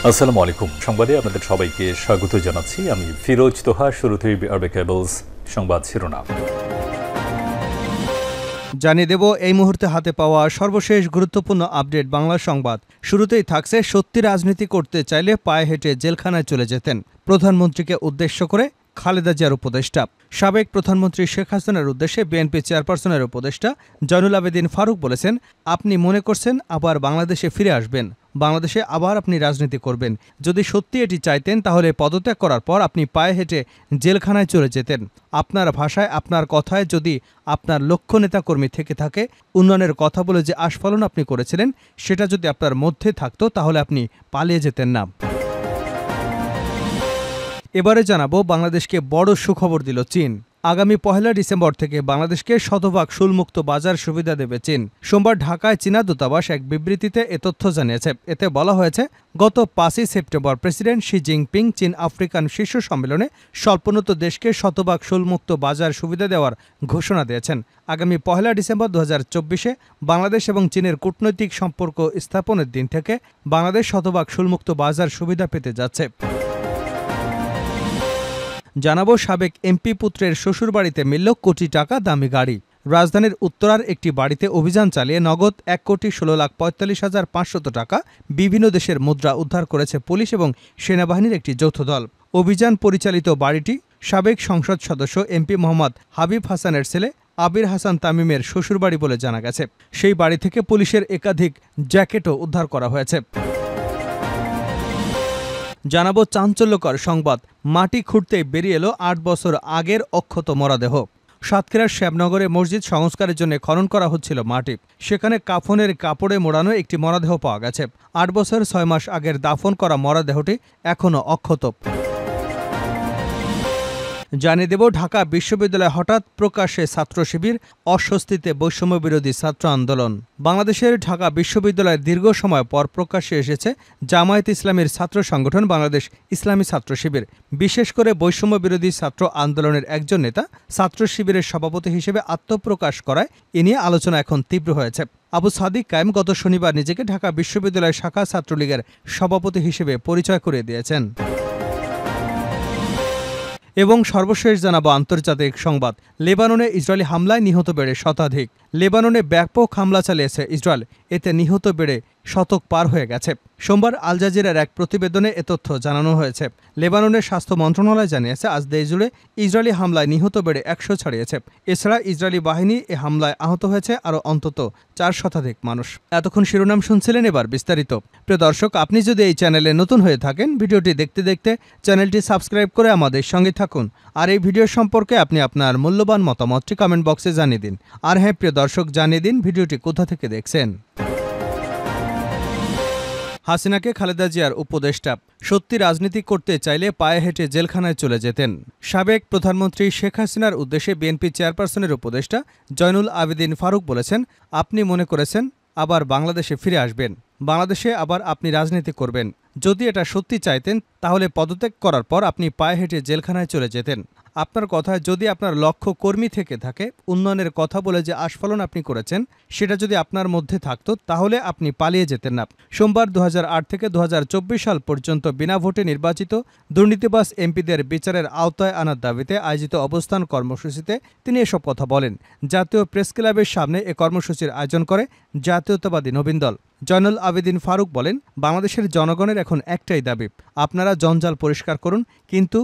আসসালামু আলাইকুম। সংবাদে আপনাদের সবাইকে স্বাগত জানাচ্ছি। আমি ফিরোজ তোহা। শুরুতেই আরবে কেবলস সংবাদ শিরোনাম জানিয়ে দেব এই মুহূর্তে হাতে পাওয়া সর্বশেষ গুরুত্বপূর্ণ আপডেট বাংলা সংবাদ। শুরুতেই থাকছে সত্যি রাজনীতি করতে চাইলে পায়ে হেঁটে জেলখানায় চলে যেতেন, প্রধানমন্ত্রীকে উদ্দেশ্য করে খালেদা জিয়ার উপদেষ্টা। সাবেক প্রধানমন্ত্রী শেখ হাসিনার উদ্দেশ্যে বিএনপি চেয়ারপারসনের উপদেষ্টা জয়নুল আবেদিন ফারুক বলেছেন, আপনি মনে করছেন আবার বাংলাদেশে ফিরে আসবেন, বাংলাদেশে আবার আপনি রাজনীতি করবেন। যদি সত্যি এটি চাইতেন তাহলে পদত্যাগ করার পর আপনি পায়ে হেঁটে জেলখানায় চলে যেতেন। আপনার ভাষায়, আপনার কথায় যদি আপনার লক্ষ্য নেতাকর্মী থেকে থাকে, উন্নয়নের কথা বলে যে আস্ফালন আপনি করেছিলেন সেটা যদি আপনার মধ্যে থাকতো তাহলে আপনি পালিয়ে যেতেন না। এবারে জানাবো বাংলাদেশকে বড় সুখবর দিল চীন। আগামী 1 ডিসেম্বর থেকে বাংলাদেশকে শতভাগ শুল্কমুক্ত বাজার সুবিধা দেবে চীন। সোমবার ঢাকায় চীনা দূতাবাস এক বিবৃতিতে এ তথ্য জানিয়েছে। এতে বলা হয়েছে, গত 5 সেপ্টেম্বর প্রেসিডেন্ট শি জিনপিং চীন আফ্রিকান শীর্ষ সম্মেলনে স্বল্পোন্নত দেশকে শতভাগ শুল্কমুক্ত বাজার সুবিধা দেওয়ার ঘোষণা দিয়েছেন। আগামী 1 ডিসেম্বর 2024-এ বাংলাদেশ এবং চীনের কূটনৈতিক সম্পর্ক স্থাপনের দিন থেকে বাংলাদেশ শতভাগ শুল্কমুক্ত বাজার সুবিধা পেতে যাচ্ছে। জানাবো সাবেক এমপি পুত্রের শ্বশুরবাড়িতে মিলল কোটি টাকা দামি গাড়ি। রাজধানীর উত্তরার একটি বাড়িতে অভিযান চালিয়ে নগদ 1,16,45,500 টাকা বিভিন্ন দেশের মুদ্রা উদ্ধার করেছে পুলিশ এবং সেনাবাহিনীর একটি যৌথ দল। অভিযান পরিচালিত বাড়িটি সাবেক সংসদ সদস্য এমপি মোহাম্মদ হাবিব হাসানের ছেলে আবির হাসান তামিমের শ্বশুরবাড়ি বলে জানা গেছে। সেই বাড়ি থেকে পুলিশের একাধিক জ্যাকেটও উদ্ধার করা হয়েছে। জানাবো চাঞ্চল্যকর সংবাদ, মাটি খুঁড়তে বেরিয়ে এলো 8 বছর আগের অক্ষত মরদেহ। সাতক্ষীরার শ্যামনগরে মসজিদ সংস্কারের জন্য খনন করা হচ্ছিল মাটি। সেখানে কাফনের কাপড়ে মোড়ানো একটি মরদেহ পাওয়া গেছে। 8 বছর 6 মাস আগের দাফন করা মরদেহটি এখনও অক্ষত। জানিয়ে দেব ঢাকা বিশ্ববিদ্যালয়ে হঠাৎ প্রকাশ্যে ছাত্র শিবির, অস্বস্তিতে বৈষম্য বিরোধী ছাত্র আন্দোলন। বাংলাদেশের ঢাকা বিশ্ববিদ্যালয়ে দীর্ঘ সময় পর প্রকাশ্যে এসেছে জামায়াত ইসলামীর ছাত্র সংগঠন বাংলাদেশ ইসলামী ছাত্র শিবির। বিশেষ করে বৈষম্য বিরোধী ছাত্র আন্দোলনের একজন নেতা ছাত্র শিবিরের সভাপতি হিসেবে আত্মপ্রকাশ করায় এ নিয়ে আলোচনা এখন তীব্র হয়েছে। আবু সাদিক কায়েম গত শনিবার নিজেকে ঢাকা বিশ্ববিদ্যালয় শাখা ছাত্রলীগের সভাপতি হিসেবে পরিচয় করিয়ে দিয়েছেন। এবং সর্বশেষ জানাবো আন্তর্জাতিক সংবাদ, লেবাননে ইসরায়েলি হামলায় নিহত বেড়ে শতাধিক। লেবাননে ব্যাপক হামলা চালিয়েছে ইসরায়েল, এতে নিহত বেড়ে শতক পার হয়ে গেছে। সোমবার আল জাজিরার এক প্রতিবেদনে এ তথ্য জানানো হয়েছে। লেবাননের স্বাস্থ্য মন্ত্রণালয় জানিয়েছে, আজ দেশ জুড়ে ইসরায়েলি হামলায় নিহত বেড়ে 100 ছাড়িয়েছে। এছাড়া ইসরায়েলি বাহিনী এ হামলায় আহত হয়েছে আরও অন্তত 4 শতাধিক মানুষ। এতক্ষণ শিরোনাম শুনছিলেন, এবার বিস্তারিত। প্রিয় দর্শক, আপনি যদি এই চ্যানেলে নতুন হয়ে থাকেন, ভিডিওটি দেখতে দেখতে চ্যানেলটি সাবস্ক্রাইব করে আমাদের সঙ্গে থাকুন। আর এই ভিডিও সম্পর্কে আপনি আপনার মূল্যবান মতামতটি কমেন্ট বক্সে জানিয়ে দিন। আর হ্যাঁ প্রিয় দর্শক, জানিয়ে দিন ভিডিওটি কোথা থেকে দেখছেন। হাসিনাকে খালেদা জিয়ার উপদেষ্টা, সত্যি রাজনীতি করতে চাইলে পায়ে হেঁটে জেলখানায় চলে যেতেন। সাবেক প্রধানমন্ত্রী শেখ হাসিনার উদ্দেশ্যে বিএনপি চেয়ারপারসনের উপদেষ্টা জয়নুল আবেদিন ফারুক বলেছেন, আপনি মনে করেছেন আবার বাংলাদেশে ফিরে আসবেন, বাংলাদেশে আবার আপনি রাজনীতি করবেন। যদি এটা সত্যি চাইতেন তাহলে পদত্যাগ করার পর আপনি পায়ে হেঁটে জেলখানায় চলে যেতেন। আপনার কথায় যদি আপনার লক্ষ্য কর্মী থেকে থাকে, উন্নয়নের কথা বলে যে আস্ফালন আপনি করেছেন সেটা যদি আপনার মধ্যে থাকতো তাহলে আপনি পালিয়ে যেতেন না। সোমবার 2008 থেকে 2024 সাল পর্যন্ত বিনা ভোটে নির্বাচিত দুর্নীতিবাজ এমপিদের বিচারের আওতায় আনার দাবিতে আয়োজিত অবস্থান কর্মসূচিতে তিনি এসব কথা বলেন। জাতীয় প্রেস ক্লাবের সামনে এ কর্মসূচির আয়োজন করে জাতীয়তাবাদী নবীন দল। জয়নুল আবেদিন ফারুক বলেন, বাংলাদেশের জনগণের এখন একটাই দাবি, আপনারা জঞ্জাল পরিষ্কার করুন, কিন্তু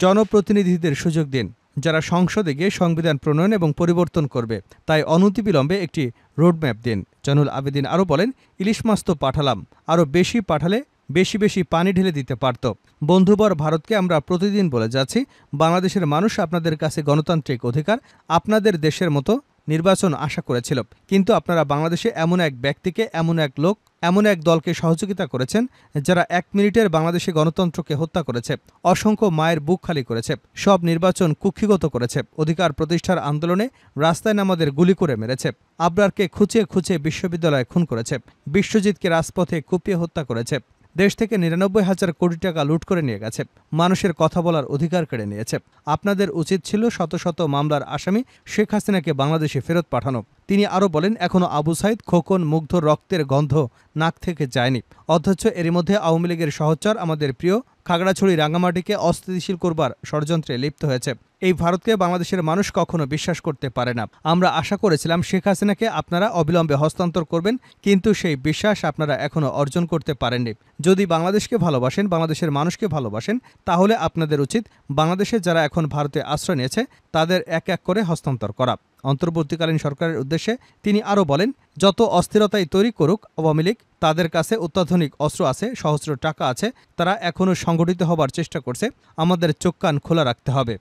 জনপ্রতিনিধিদের সুযোগ দিন, যারা সংসদে গিয়ে সংবিধান প্রণয়ন এবং পরিবর্তন করবে। তাই অনতিবিলম্বে একটি রোডম্যাপ দিন। জয়নুল আবেদিন আরও বলেন, ইলিশ মাছ তো পাঠালাম, আরও বেশি পাঠালে বেশি বেশি পানি ঢেলে দিতে পারত। বন্ধুবর ভারতকে আমরা প্রতিদিন বলে যাচ্ছি, বাংলাদেশের মানুষ আপনাদের কাছে গণতান্ত্রিক অধিকার, আপনাদের দেশের মতো নির্বাচন আশা করেছিল, কিন্তু আপনারা বাংলাদেশে এমন এক ব্যক্তিকে, এমন এক লোক, এমন এক দলকে সহযোগিতা করেছেন যারা 1 মিনিটের বাংলাদেশে গণতন্ত্রকে হত্যা করেছে, অসংখ্য মায়ের বুক খালি করেছে, সব নির্বাচন কুক্ষিগত করেছে, অধিকার প্রতিষ্ঠার আন্দোলনে রাস্তায় নামাদের গুলি করে মেরেছে, আবরারকে খুঁচিয়ে খুঁচিয়ে বিশ্ববিদ্যালয়ে খুন করেছে, বিশ্বজিৎকে রাজপথে কুপিয়ে হত্যা করেছে, দেশ থেকে ৯৯,০০০ কোটি টাকা লুট করে নিয়ে গেছে, মানুষের কথা বলার অধিকার কেড়ে নিয়েছে। আপনাদের উচিত ছিল শত শত মামলার আসামি শেখ হাসিনাকে বাংলাদেশে ফেরত পাঠানো। তিনি আরও বলেন, এখনও আবু সাইদ, খোকন, মুগ্ধ রক্তের গন্ধ নাক থেকে যায়নি, অথচ এরই মধ্যে আওয়ামী লীগের সহচর আমাদের প্রিয় খাগড়াছড়ি রাঙামাটিকে অস্থিতিশীল করবার ষড়যন্ত্রে লিপ্ত হয়েছে। এই ভারতকে বাংলাদেশের মানুষ কখনো বিশ্বাস করতে পারে না। আমরা আশা করেছিলাম শেখ হাসিনাকে আপনারা অবিলম্বে হস্তান্তর করবেন, কিন্তু সেই বিশ্বাস আপনারা এখনও অর্জন করতে পারেননি। যদি বাংলাদেশকে ভালোবাসেন, বাংলাদেশের মানুষকে ভালোবাসেন, তাহলে আপনাদের উচিত বাংলাদেশে যারা এখন ভারতে আশ্রয় নিয়েছে তাদের এক এক করে হস্তান্তর করা। অন্তর্বর্তীকালীন সরকারের উদ্দেশ্যে তিনি আরও বলেন, যত অস্থিরতাই তৈরি করুক আওয়ামী লীগ, তাদের কাছে অত্যাধুনিক অস্ত্র আছে, সহস্র টাকা আছে, তারা এখনও সংগঠিত হবার চেষ্টা করছে। আমাদের চোখ কান খোলা রাখতে হবে।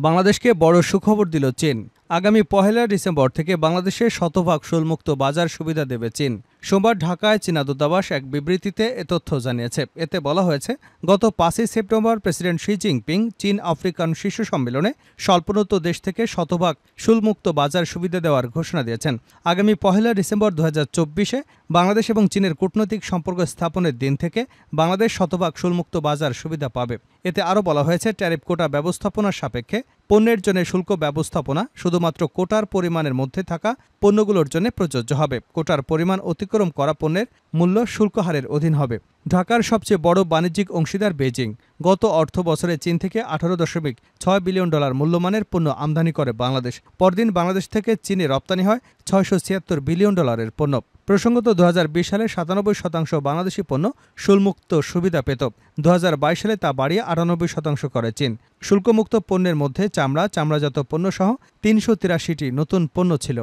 বাংলাদেশকে বড় সুখবর দিল চীন। আগামী ১ ডিসেম্বর থেকে বাংলাদেশে শতভাগ শুল্কমুক্ত বাজার সুবিধা দেবে চীন। সোমবার ঢাকায় চীনা দূতাবাস এক বিবৃতিতে এ তথ্য জানিয়েছে। এতে বলা হয়েছে, গত ৫ই সেপ্টেম্বর প্রেসিডেন্ট শি জিনপিং চীন আফ্রিকান শীর্ষ সম্মেলনে স্বল্পোন্নত দেশ থেকে শতভাগ শুল্কমুক্ত বাজার সুবিধা দেওয়ার ঘোষণা দিয়েছেন। আগামী ১ ডিসেম্বর ২০২৪-এ বাংলাদেশ এবং চীনের কূটনৈতিক সম্পর্ক স্থাপনের দিন থেকে বাংলাদেশ শতভাগ শুল্কমুক্ত বাজার সুবিধা পাবে। এতে আরও বলা হয়েছে, ট্যারিফ কোটা ব্যবস্থাপনার সাপেক্ষে পণ্যের জন্য শুল্ক ব্যবস্থাপনা শুধুমাত্র কোটার পরিমাণের মধ্যে থাকা পণ্যগুলোর জন্য প্রযোজ্য হবে। কোটার পরিমাণ অতিক্রম করা পণ্যের মূল্য শুল্ক হারের অধীন হবে। ঢাকার সবচেয়ে বড় বাণিজ্যিক অংশীদার বেইজিং। গত অর্থ বছরে চীন থেকে $18.6 বিলিয়ন মূল্যমানের পণ্য আমদানি করে বাংলাদেশ। পরদিন বাংলাদেশ থেকে চীনে রপ্তানি হয় $676 বিলিয়ন পণ্য। প্রসঙ্গত ২০২০ সালে ৯৭% বাংলাদেশি পণ্য শুল্কমুক্ত সুবিধা পেত। ২০২২ সালে তা বাড়িয়ে ৯৮% করে চীন। শুল্কমুক্ত পণ্যের মধ্যে চামড়া, চামড়াজাত পণ্য সহ ৩৮৩টি নতুন পণ্য ছিল।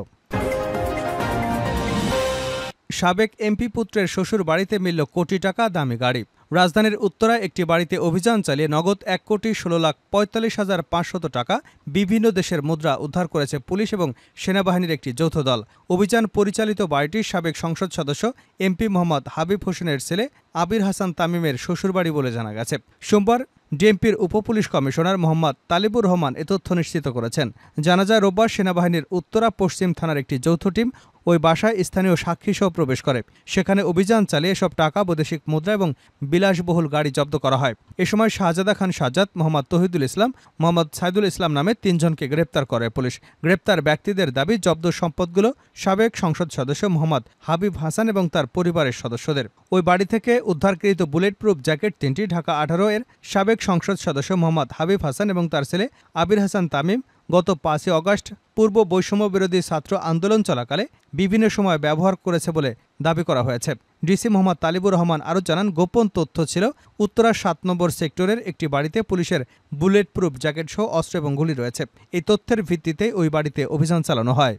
সাবেক এমপি পুত্রের শ্বশুর বাড়িতে মিলল কোটি টাকা দামি গাড়ি। রাজধানীর উত্তরায় একটি বাড়িতে অভিযান চালিয়ে নগদ ১,১৬,৪৫,৫০০ টাকা, বিভিন্ন দেশের মুদ্রা উদ্ধার করেছে পুলিশ এবং সেনাবাহিনীর একটি যৌথ দল। অভিযান পরিচালিত বাড়িটির সাবেক সংসদ সদস্য এমপি মোহাম্মদ হাবিব হোসেনের ছেলে আবির হাসান তামিমের শ্বশুরবাড়ি বলে জানা গেছে। সোমবার ডিএমপির উপপুলিশ কমিশনার মোহাম্মদ তালিবুর রহমান এ তথ্য নিশ্চিত করেছেন। জানা যায়, রোববার সেনাবাহিনীর উত্তরা পশ্চিম থানার একটি যৌথ টিম ওই বাসায় স্থানীয় সাক্ষীসহ প্রবেশ করে। সেখানে অভিযান চালিয়ে সব টাকা, বৈদেশিক মুদ্রা এবং বিলাসবহুল গাড়ি জব্দ করা হয়। এ সময় শাহজাদা খান সাজ্জাদ, মোহাম্মদ তহিদুল ইসলাম, মোহাম্মদ সাইদুল ইসলাম নামে ৩ জনকে গ্রেপ্তার করে পুলিশ। গ্রেপ্তার ব্যক্তিদের দাবি, জব্দ সম্পদগুলো সাবেক সংসদ সদস্য মোহাম্মদ হাবিব হাসান এবং তার পরিবারের সদস্যদের। ওই বাড়ি থেকে উদ্ধারকৃত বুলেট প্রুফ জ্যাকেট ৩টি ঢাকা ১৮-এর সাবেক সংসদ সদস্য মোহাম্মদ হাবিব হাসান এবং তার ছেলে আবির হাসান তামিম গত ৫ই অগাস্ট পূর্ব বৈষম্য বিরোধী ছাত্র আন্দোলন চলাকালে বিভিন্ন সময় ব্যবহার করেছে বলে দাবি করা হয়েছে। ডিসি মোহাম্মদ তালিবুর রহমান আরও জানান, গোপন তথ্য ছিল উত্তরার ৭ নম্বর সেক্টরের একটি বাড়িতে পুলিশের বুলেট প্রুফ জ্যাকেট সহ অস্ত্র এবং গুলি রয়েছে। এই তথ্যের ভিত্তিতে ওই বাড়িতে অভিযান চালানো হয়।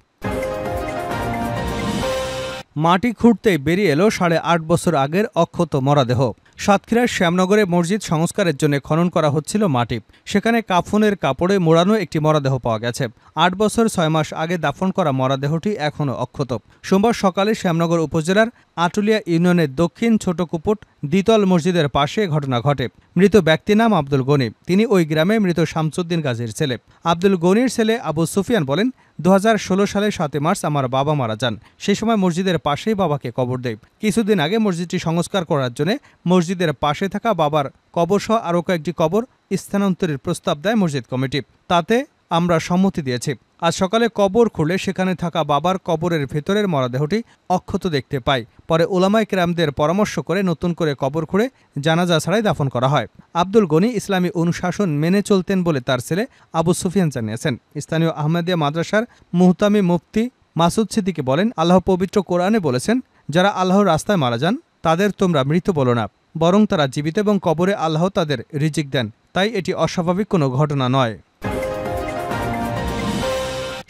মাটি খুঁড়তেই বেরিয়ে এলো ৮.৫ বছর আগের অক্ষত মরদেহ। সাতক্ষীরার শ্যামনগরে মসজিদ সংস্কারের জন্য খনন করা হচ্ছিল মাটি। সেখানে কাফনের কাপড়ে মোড়ানো একটি মরদেহ পাওয়া গেছে। ৮ বছর ৬ মাস আগে দাফন করা মরদেহটি এখনও অক্ষত। সোমবার সকালে শ্যামনগর উপজেলার আটুলিয়া ইউনিয়নের দক্ষিণ ছোটকুপুট দ্বিতল মসজিদের পাশে ঘটনা ঘটে। মৃত ব্যক্তির নাম আব্দুল গনি। তিনি ওই গ্রামে মৃত শামসুদ্দিন গাজীর ছেলে। আব্দুল গনির ছেলে আবু সুফিয়ান বলেন, ২০১৬ সালের ৭ মার্চ আমার বাবা মারা যান। সেই সময় মসজিদের পাশেই বাবাকে কবর দেয়। কিছুদিন আগে মসজিদটি সংস্কার করার জন্য মসজিদের পাশে থাকা বাবার কবরসহ আরও কয়েকটি কবর স্থানান্তরের প্রস্তাব দেয় মসজিদ কমিটি। তাতে আমরা সম্মতি দিয়েছি। আজ সকালে কবর খুঁড়লে সেখানে থাকা বাবার কবরের ভেতরের মরদেহটি অক্ষত দেখতে পাই। পরে উলামায়ে কেরামদের পরামর্শ করে নতুন করে কবর খুঁড়ে জানাজা ছাড়াই দাফন করা হয়। আব্দুল গনি ইসলামী অনুশাসন মেনে চলতেন বলে তার ছেলে আবু সুফিয়ান জানিয়েছেন। স্থানীয় আহমদিয়া মাদ্রাসার মুহতামি মুফতি মাসুদ সিদ্দিকী বলেন, আল্লাহ পবিত্র কোরআনে বলেছেন, যারা আল্লাহর রাস্তায় মারা যান তাদের তোমরা মৃত বলো না, বরং তারা জীবিত এবং কবরে আল্লাহ তাদের রিজিক দেন। তাই এটি অস্বাভাবিক কোনো ঘটনা নয়।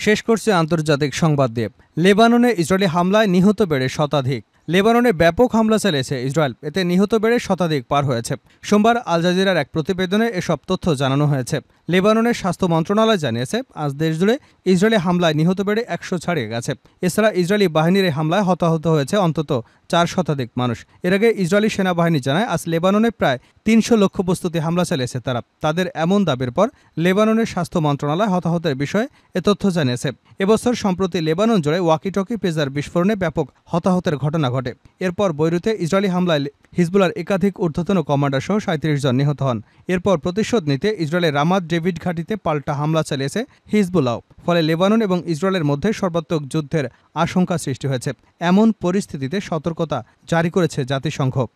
শেষ করছে আন্তর্জাতিক সংবাদ দিয়ে। লেবাননে ইসরায়েলি হামলায় নিহত বেড়ে শতাধিক। লেবাননে ব্যাপক হামলা চালিয়েছে ইসরায়েল। এতে নিহত বেড়ে শতাধিক পার হয়েছে। সোমবার আল জাজিরার এক প্রতিবেদনে এসব তথ্য জানানো হয়েছে। লেবাননের স্বাস্থ্য মন্ত্রণালয় জানিয়েছে, আজ দেশজুড়ে ইসরায়েলি হামলায় নিহত বেড়ে ১০০ ছাড়িয়ে গেছে। এছাড়া ইসরায়েলি বাহিনীর এই হামলায় হতাহত হয়েছে অন্তত ৪ শতাধিক মানুষ। এর আগে ইসরায়েলি সেনাবাহিনী জানায়, আজ লেবাননে প্রায় ৩০০ লক্ষ্যবস্তুতে হামলা চালিয়েছে তারা। তাদের এমন দাবির পর লেবাননের স্বাস্থ্য মন্ত্রণালয় হতাহতের বিষয়ে এ তথ্য জানিয়েছে। এবছর সম্প্রতি লেবানন জুড়ে ওয়াকিটকি পেজার বিস্ফোরণে ব্যাপক হতাহতের ঘটনা ঘটে। এরপর বৈরুতে ইসরায়েলি হামলায় হিজবুল্লাহর একাধিক ঊর্ধ্বতন কমান্ডার সহ ৩৭ জন নিহত হন। এরপর প্রতিশোধ নিতে ইসরায়েলের রামাত ডেভিড ঘাঁটিতে পাল্টা হামলা চালিয়েছে হিজবুল্লাহ। ফলে লেবানন এবং ইসরায়েলের মধ্যে সর্বাত্মক যুদ্ধের আশঙ্কা সৃষ্টি হয়েছে। এমন পরিস্থিতিতে সতর্কতা জারি করেছে জাতিসংঘ।